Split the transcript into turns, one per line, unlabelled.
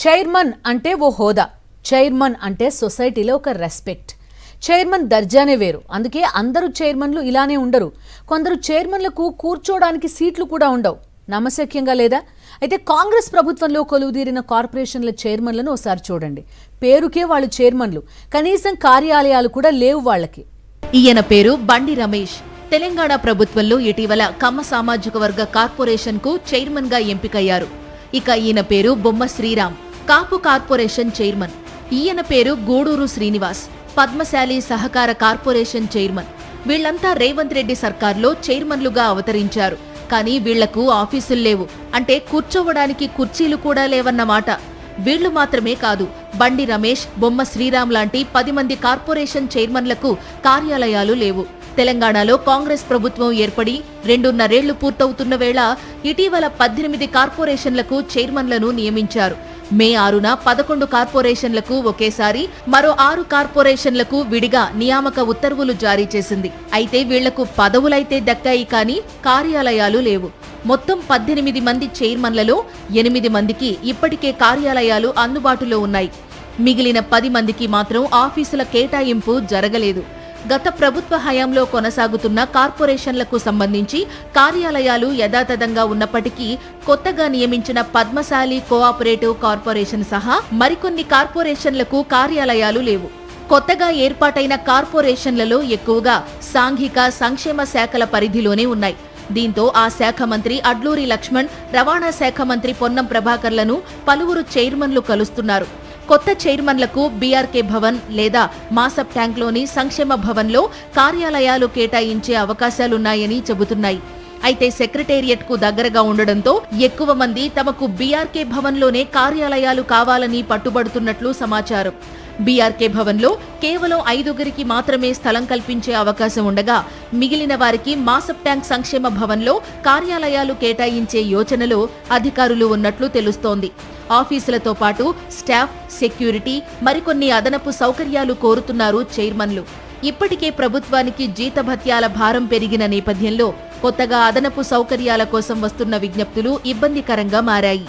Chairman అంటే ఓ హోదా, chairman అంటే సొసైటీలో ఒక రెస్పెక్ట్. చైర్మన్ దర్జానే వేరు. అందుకే అందరూ చైర్మన్లు ఇలానే ఉండరు. కొందరు చైర్మన్లకు కూర్చోడానికి సీట్లు కూడా ఉండవు. నమ్మశక్యంగా లేదా? అయితే కాంగ్రెస్ ప్రభుత్వంలో కొలువుదీరిన కార్పొరేషన్ల చైర్మన్లను ఒకసారి చూడండి. పేరుకే వాళ్ళు చైర్మన్లు, కనీసం కార్యాలయాలు కూడా లేవు వాళ్ళకి.
ఈయన పేరు బండి రమేష్. తెలంగాణ ప్రభుత్వంలో ఇటీవల కమ్మ సామాజిక వర్గ కార్పొరేషన్ కు చైర్మన్ గా ఎంపికయ్యారు. ఇక ఈయన పేరు బొమ్మ శ్రీరామ్, కాపు కార్పొరేషన్ చైర్మన్. ఈయన పేరు గూడూరు శ్రీనివాస్, పద్మశాలి సహకార కార్పొరేషన్ చైర్మన్. వీళ్లంతా రేవంత్ రెడ్డి సర్కార్లో చైర్మన్లుగా అవతరించారు. కానీ వీళ్లకు ఆఫీసులు లేవు, అంటే కూర్చోవడానికి కుర్చీలు కూడా లేవన్నమాట. వీళ్లు మాత్రమే కాదు, బండి రమేష్, బొమ్మ శ్రీరామ్ లాంటి 10 మంది కార్పొరేషన్ చైర్మన్లకు కార్యాలయాలు లేవు. తెలంగాణలో కాంగ్రెస్ ప్రభుత్వం ఏర్పడి 2.5 ఏళ్లు పూర్తవుతున్న వేళ ఇటీవల 18 కార్పొరేషన్లకు చైర్మన్లను నియమించారు. మే 6న 11 కార్పొరేషన్లకు ఒకేసారి, మరో 6 కార్పొరేషన్లకు విడిగా నియామక ఉత్తర్వులు జారీ చేసింది. అయితే వీళ్లకు పదవులైతే దక్కాయి, కానీ కార్యాలయాలు లేవు. మొత్తం 18 మంది చైర్మన్లలో 8 మందికి ఇప్పటికే కార్యాలయాలు అందుబాటులో ఉన్నాయి. మిగిలిన 10 మందికి మాత్రం ఆఫీసుల కేటాయింపు జరగలేదు. గత ప్రభుత్వ హయాంలో కొనసాగుతున్న కార్పొరేషన్లకు సంబంధించి కార్యాలయాలు యథాతథంగా ఉన్నప్పటికీ కొత్తగా నియమించిన పద్మశాలి కోఆపరేటివ్ కార్పొరేషన్ సహా మరికొన్ని కార్పొరేషన్లకు కార్యాలయాలు లేవు. కొత్తగా ఏర్పాటైన కార్పొరేషన్లలో ఎక్కువగా సాంఘిక సంక్షేమ శాఖల పరిధిలోనే ఉన్నాయి. దీంతో ఆ శాఖ మంత్రి అడ్లూరి లక్ష్మణ్, రవాణా శాఖ మంత్రి పొన్నం ప్రభాకర్లను పలువురు చైర్మన్లు కలుస్తున్నారు. కొత్త చైర్మన్లకు బీఆర్కే భవన్ లేదా మాసప్ ట్యాంక్లోని సంక్షేమ భవన్లో కార్యాలయాలు కేటాయించే అవకాశాలున్నాయని చెబుతున్నాయి. అయితే సెక్రటేరియట్ కు దగ్గరగా ఉండడంతో ఎక్కువ మంది తమకు బీఆర్కే భవన్లోనే కార్యాలయాలు కావాలని పట్టుబడుతున్నట్లు సమాచారం. బీఆర్కే భవన్లో కేవలం 5గురికి మాత్రమే స్థలం కల్పించే అవకాశం ఉండగా, మిగిలిన వారికి మాసప్ ట్యాంక్ సంక్షేమ భవన్లో కార్యాలయాలు కేటాయించే యోచనలో అధికారులు ఉన్నట్లు తెలుస్తోంది. ఆఫీసులతో పాటు స్టాఫ్, సెక్యూరిటీ, మరికొన్ని అదనపు సౌకర్యాలు కోరుతున్నారు చైర్మన్లు. ఇప్పటికే ప్రభుత్వానికి జీతభత్యాల భారం పెరిగిన నేపథ్యంలో కొత్తగా అదనపు సౌకర్యాల కోసం వస్తున్న విజ్ఞప్తులు ఇబ్బందికరంగా మారాయి.